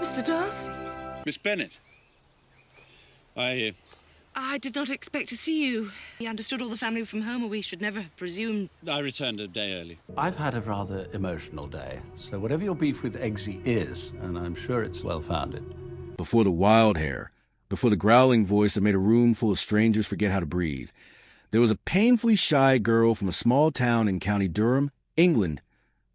Mr. Doss? Miss Bennet, I did not expect to see you. He understood all the family were from home, or we should never have presumed. I returned a day early. I've had a rather emotional day, so whatever your beef with Eggsy is, and I'm sure it's well-founded. Before the wild hair, before the growling voice that made a room full of strangers forget how to breathe, there was a painfully shy girl from a small town in County Durham, England,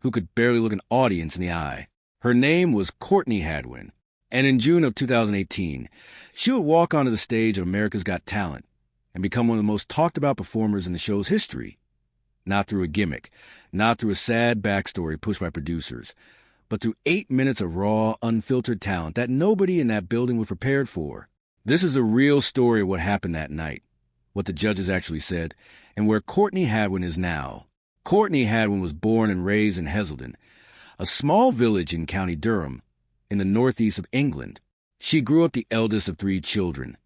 who could barely look an audience in the eye. Her name was Courtney Hadwin, and in June of 2018, she would walk onto the stage of America's Got Talent and become one of the most talked-about performers in the show's history. Not through a gimmick, not through a sad backstory pushed by producers, but through 8 minutes of raw, unfiltered talent that nobody in that building was prepared for. This is the real story of what happened that night, what the judges actually said, and where Courtney Hadwin is now. Courtney Hadwin was born and raised in Heselden, a small village in County Durham, in the northeast of England. She grew up the eldest of 3 children,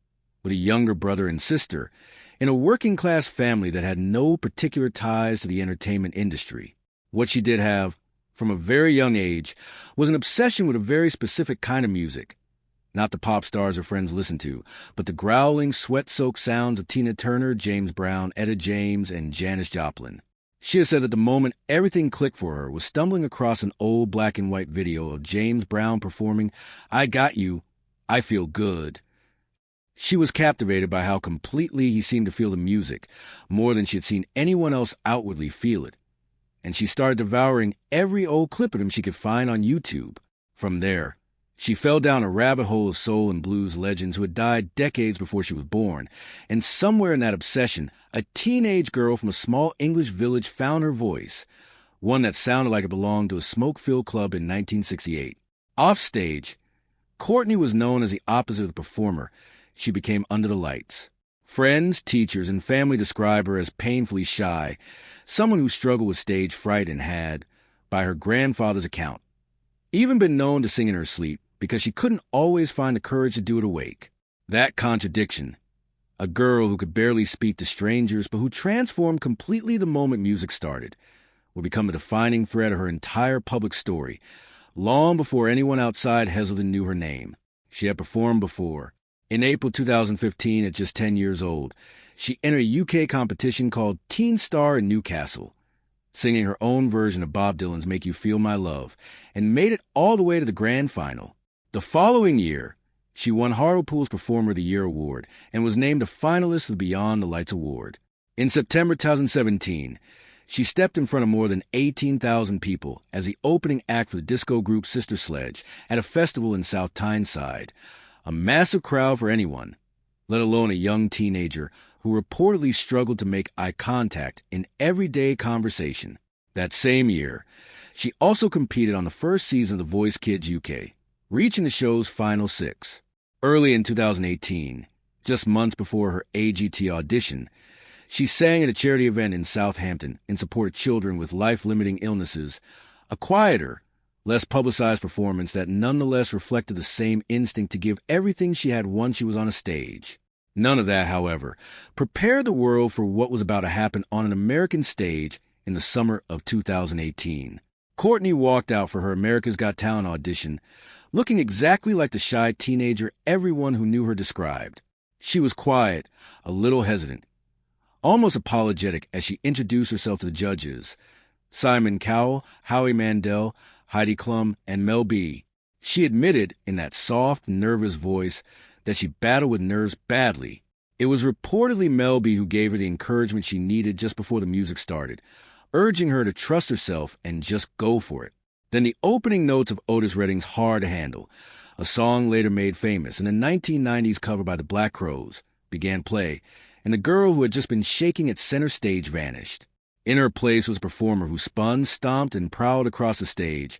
with a younger brother and sister, in a working-class family that had no particular ties to the entertainment industry. What she did have, from a very young age, was an obsession with a very specific kind of music. Not the pop stars her friends listened to, but the growling, sweat-soaked sounds of Tina Turner, James Brown, Etta James, and Janis Joplin. She has said that the moment everything clicked for her was stumbling across an old black-and-white video of James Brown performing "I Got You, I Feel Good." She was captivated by how completely he seemed to feel the music, more than she had seen anyone else outwardly feel it. And she started devouring every old clip of him she could find on YouTube. From there, she fell down a rabbit hole of soul and blues legends who had died decades before she was born, and somewhere in that obsession, a teenage girl from a small English village found her voice, one that sounded like it belonged to a smoke-filled club in 1968. Offstage, Courtney was known as the opposite of the performer she became under the lights. Friends, teachers, and family describe her as painfully shy, someone who struggled with stage fright and had, by her grandfather's account, even been known to sing in her sleep because she couldn't always find the courage to do it awake. That contradiction, a girl who could barely speak to strangers but who transformed completely the moment music started, would become a defining thread of her entire public story, long before anyone outside Heselden knew her name. She had performed before. In April 2015, at just 10 years old, she entered a UK competition called Teen Star in Newcastle, singing her own version of Bob Dylan's Make You Feel My Love, and made it all the way to the grand final. The following year, she won Hartlepool's Performer of the Year award and was named a finalist for the Beyond the Lights award. In September 2017, she stepped in front of more than 18,000 people as the opening act for the disco group Sister Sledge at a festival in South Tyneside, a massive crowd for anyone, let alone a young teenager who reportedly struggled to make eye contact in everyday conversation. That same year, she also competed on the first season of The Voice Kids UK, reaching the show's final 6. Early in 2018, just months before her AGT audition, she sang at a charity event in Southampton in support of children with life-limiting illnesses, a quieter, less publicized performance that nonetheless reflected the same instinct to give everything she had once she was on a stage. None of that, however, prepared the world for what was about to happen on an American stage in the summer of 2018. Courtney walked out for her America's Got Talent audition looking exactly like the shy teenager everyone who knew her described. She was quiet, a little hesitant, almost apologetic as she introduced herself to the judges, Simon Cowell, Howie Mandel, Heidi Klum, and Mel B. She admitted in that soft, nervous voice that she battled with nerves badly. It was reportedly Mel B who gave her the encouragement she needed just before the music started, urging her to trust herself and just go for it. Then the opening notes of Otis Redding's Hard to Handle, a song later made famous in a 1990s cover by the Black Crowes, began play, and the girl who had just been shaking at center stage vanished. In her place was a performer who spun, stomped, and prowled across the stage,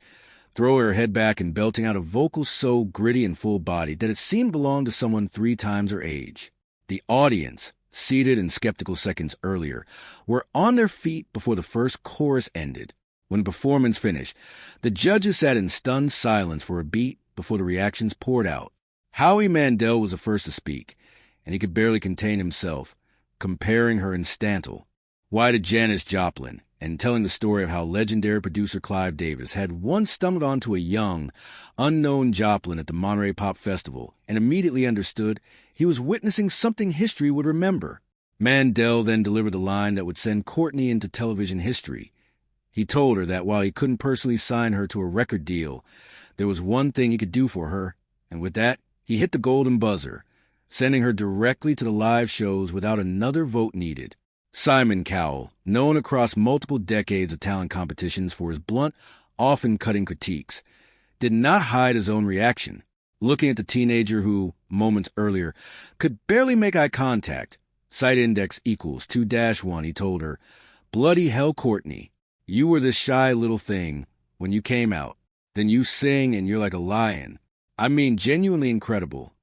throwing her head back and belting out a vocal so gritty and full-bodied that it seemed to belong to someone 3 times her age. The audience, seated in skeptical seconds earlier, were on their feet before the first chorus ended. When the performance finished, the judges sat in stunned silence for a beat before the reactions poured out. Howie Mandel was the first to speak, and he could barely contain himself, comparing her in stantal. Why did Janis Joplin and telling the story of how legendary producer Clive Davis had once stumbled onto a young, unknown Joplin at the Monterey Pop Festival and immediately understood he was witnessing something history would remember. Mandel then delivered the line that would send Courtney into television history. He told her that while he couldn't personally sign her to a record deal, there was one thing he could do for her, and with that, he hit the golden buzzer, sending her directly to the live shows without another vote needed. Simon Cowell, known across multiple decades of talent competitions for his blunt, often cutting critiques, did not hide his own reaction. Looking at the teenager who, moments earlier, could barely make eye contact, sight index equals 2-1, he told her, "Bloody hell, Courtney, you were this shy little thing when you came out. Then you sing and you're like a lion. I mean, genuinely incredible."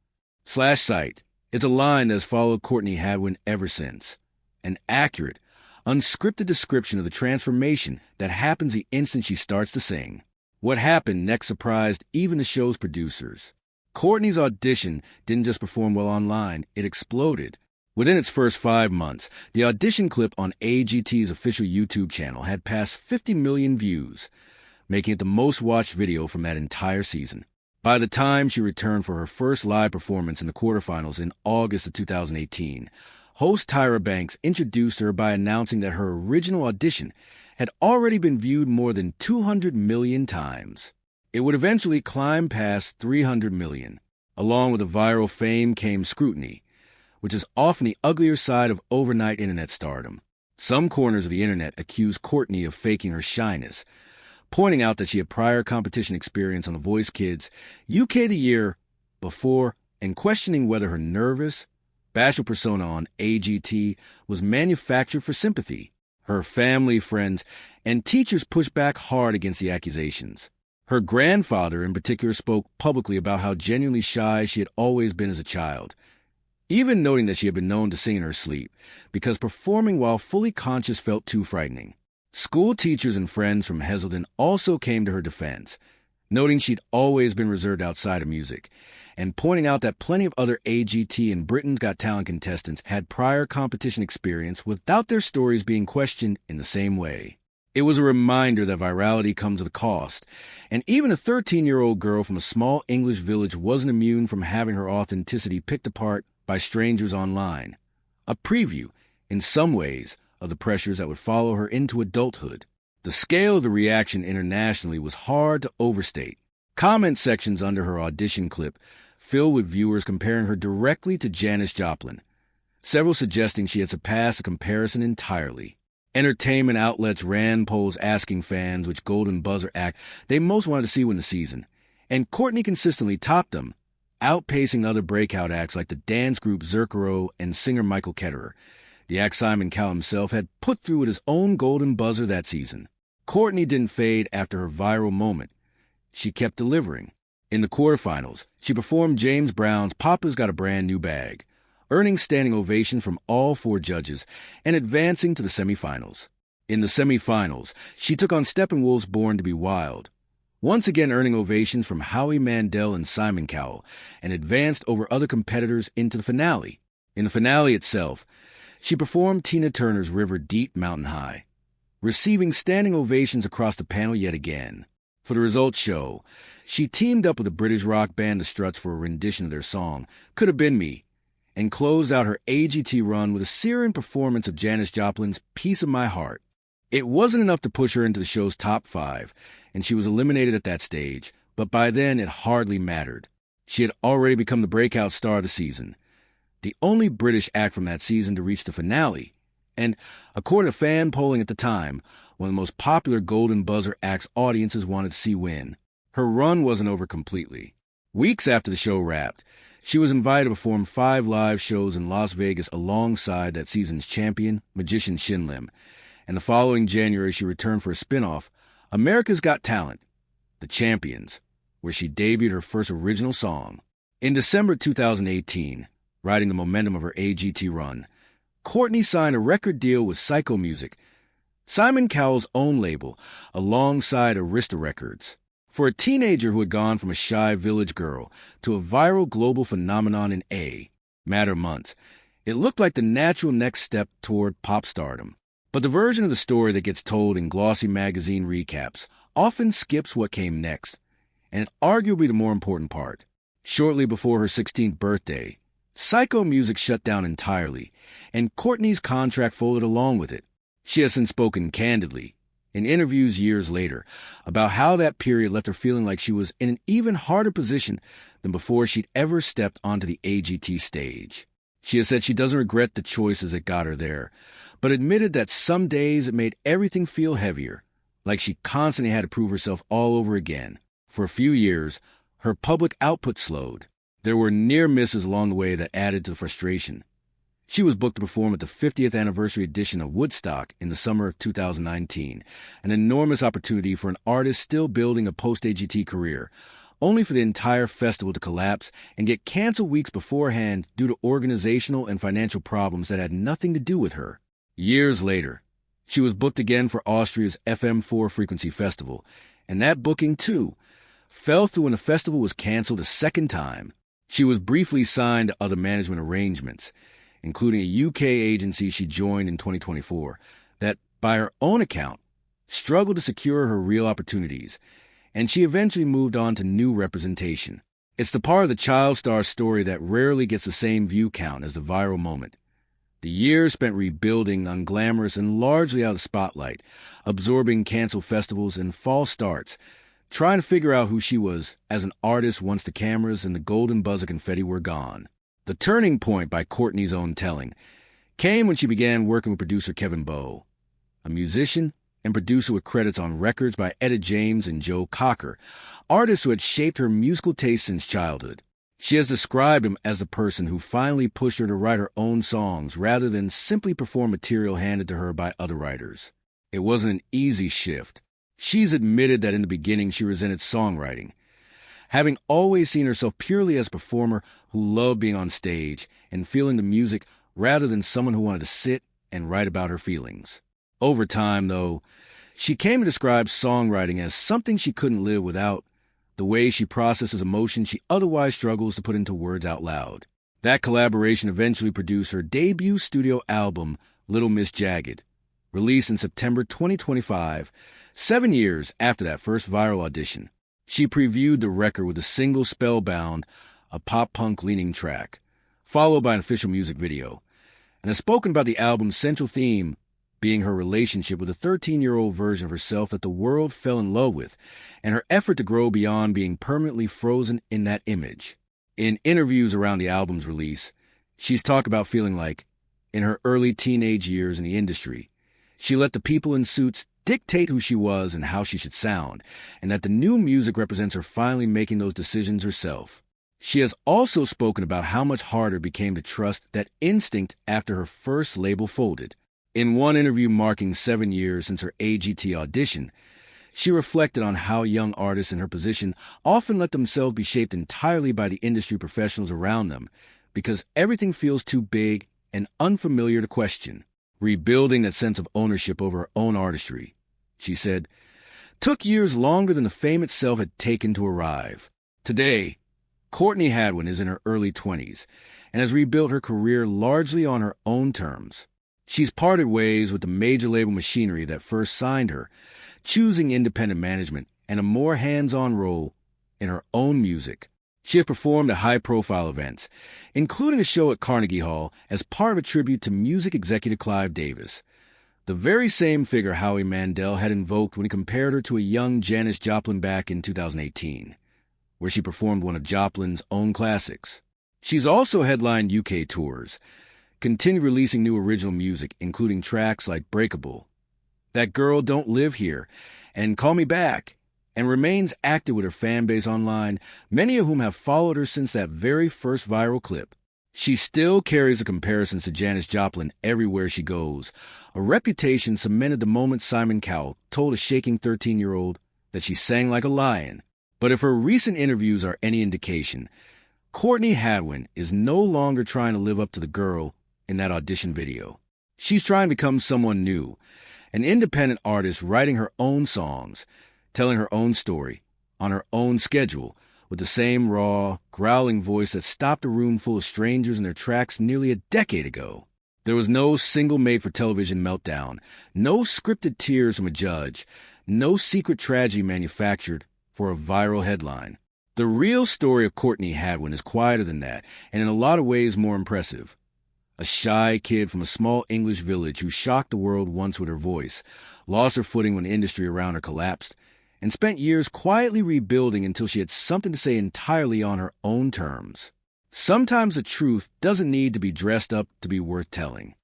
/site is a line that has followed Courtney Hadwin ever since. An accurate, unscripted description of the transformation that happens the instant she starts to sing. What happened next surprised even the show's producers. Courtney's audition didn't just perform well online, it exploded. Within its first 5 months, the audition clip on AGT's official YouTube channel had passed 50 million views, making it the most watched video from that entire season. By the time she returned for her first live performance in the quarterfinals in August of 2018, host Tyra Banks introduced her by announcing that her original audition had already been viewed more than 200 million times. It would eventually climb past 300 million. Along with the viral fame came scrutiny, which is often the uglier side of overnight internet stardom. Some corners of the internet accused Courtney of faking her shyness, pointing out that she had prior competition experience on The Voice Kids UK the year before and questioning whether her nervous, bashful persona on AGT was manufactured for sympathy. Her family, friends, and teachers pushed back hard against the accusations. Her grandfather in particular spoke publicly about how genuinely shy she had always been as a child, even noting that she had been known to sing in her sleep, because performing while fully conscious felt too frightening. School teachers and friends from Heselden also came to her defense, noting she'd always been reserved outside of music, and pointing out that plenty of other AGT and Britain's Got Talent contestants had prior competition experience without their stories being questioned in the same way. It was a reminder that virality comes at a cost, and even a 13-year-old girl from a small English village wasn't immune from having her authenticity picked apart by strangers online. A preview, in some ways, of the pressures that would follow her into adulthood. The scale of the reaction internationally was hard to overstate. Comment sections under her audition clip filled with viewers comparing her directly to Janis Joplin, several suggesting she had surpassed the comparison entirely. Entertainment outlets ran polls asking fans which golden buzzer act they most wanted to see win the season, and Courtney consistently topped them, outpacing other breakout acts like the dance group Zerkero and singer Michael Ketterer. The act Simon Cowell himself had put through with his own golden buzzer that season. Courtney didn't fade after her viral moment. She kept delivering. In the quarterfinals, she performed James Brown's Papa's Got a Brand New Bag, earning standing ovations from all 4 judges and advancing to the semifinals. In the semifinals, she took on Steppenwolf's Born to Be Wild, once again earning ovations from Howie Mandel and Simon Cowell, and advanced over other competitors into the finale. In the finale itself, she performed Tina Turner's River Deep Mountain High, receiving standing ovations across the panel yet again. For the results show, she teamed up with the British rock band The Struts for a rendition of their song, Could Have Been Me, and closed out her AGT run with a searing performance of Janis Joplin's Piece of My Heart. It wasn't enough to push her into the show's top 5, and she was eliminated at that stage, but by then it hardly mattered. She had already become the breakout star of the season, the only British act from that season to reach the finale, and, according to fan polling at the time, one of the most popular golden buzzer acts audiences wanted to see win. Her run wasn't over completely. Weeks after the show wrapped, she was invited to perform 5 live shows in Las Vegas alongside that season's champion, magician Shin Lim, and the following January she returned for a spin-off, America's Got Talent, The Champions, where she debuted her first original song. In December 2018, riding the momentum of her AGT run, Courtney signed a record deal with Psycho Music, Simon Cowell's own label, alongside Arista Records. For a teenager who had gone from a shy village girl to a viral global phenomenon in a matter of months, it looked like the natural next step toward pop stardom. But the version of the story that gets told in glossy magazine recaps often skips what came next, and arguably the more important part. Shortly before her 16th birthday, Psycho Music shut down entirely, and Courtney's contract folded along with it. She has since spoken candidly, in interviews years later, about how that period left her feeling like she was in an even harder position than before she'd ever stepped onto the AGT stage. She has said she doesn't regret the choices that got her there, but admitted that some days it made everything feel heavier, like she constantly had to prove herself all over again. For a few years, her public output slowed. There were near misses along the way that added to the frustration. She was booked to perform at the 50th anniversary edition of Woodstock in the summer of 2019, an enormous opportunity for an artist still building a post-AGT career, only for the entire festival to collapse and get canceled weeks beforehand due to organizational and financial problems that had nothing to do with her. Years later, she was booked again for Austria's FM4 Frequency Festival, and that booking, too, fell through when the festival was canceled a second time. She was briefly signed to other management arrangements, including a UK agency she joined in 2024, that, by her own account, struggled to secure her real opportunities, and she eventually moved on to new representation. It's the part of the child star story that rarely gets the same view count as the viral moment. The years spent rebuilding, unglamorous and largely out of the spotlight, absorbing canceled festivals and false starts, trying to figure out who she was as an artist once the cameras and the golden buzzer confetti were gone. The turning point, by Courtney's own telling, came when she began working with producer Kevin Bowe, a musician and producer with credits on records by Etta James and Joe Cocker, artists who had shaped her musical taste since childhood. She has described him as the person who finally pushed her to write her own songs rather than simply perform material handed to her by other writers. It wasn't an easy shift. She's admitted that in the beginning she resented songwriting, having always seen herself purely as a performer who loved being on stage and feeling the music rather than someone who wanted to sit and write about her feelings. Over time, though, she came to describe songwriting as something she couldn't live without, the way she processes emotion she otherwise struggles to put into words out loud. That collaboration eventually produced her debut studio album, Little Miss Jagged, released in September 2025, 7 years after that first viral audition. She previewed the record with a single, Spellbound, a pop-punk-leaning track, followed by an official music video, and has spoken about the album's central theme being her relationship with a 13-year-old version of herself that the world fell in love with, and her effort to grow beyond being permanently frozen in that image. In interviews around the album's release, she's talked about feeling like, in her early teenage years in the industry, she let the people in suits dictate who she was and how she should sound, and that the new music represents her finally making those decisions herself. She has also spoken about how much harder it became to trust that instinct after her first label folded. In one interview marking 7 years since her AGT audition, she reflected on how young artists in her position often let themselves be shaped entirely by the industry professionals around them because everything feels too big and unfamiliar to question. Rebuilding that sense of ownership over her own artistry, she said, took years longer than the fame itself had taken to arrive. Today, Courtney Hadwin is in her early 20s and has rebuilt her career largely on her own terms. She's parted ways with the major label machinery that first signed her, choosing independent management and a more hands-on role in her own music. She has performed at high-profile events, including a show at Carnegie Hall as part of a tribute to music executive Clive Davis, the very same figure Howie Mandel had invoked when he compared her to a young Janis Joplin back in 2018, where she performed one of Joplin's own classics. She's also headlined UK tours, continued releasing new original music, including tracks like Breakable, That Girl Don't Live Here, and Call Me Back, and remains active with her fan base online, many of whom have followed her since that very first viral clip. She still carries the comparisons to Janis Joplin everywhere she goes, a reputation cemented the moment Simon Cowell told a shaking 13-year-old that she sang like a lion. But if her recent interviews are any indication, Courtney Hadwin is no longer trying to live up to the girl in that audition video. She's trying to become someone new, an independent artist writing her own songs, telling her own story, on her own schedule, with the same raw, growling voice that stopped a room full of strangers in their tracks nearly a decade ago. There was no single made-for-television meltdown, no scripted tears from a judge, no secret tragedy manufactured for a viral headline. The real story of Courtney Hadwin is quieter than that, and in a lot of ways more impressive. A shy kid from a small English village who shocked the world once with her voice, lost her footing when the industry around her collapsed, and spent years quietly rebuilding until she had something to say entirely on her own terms. Sometimes the truth doesn't need to be dressed up to be worth telling.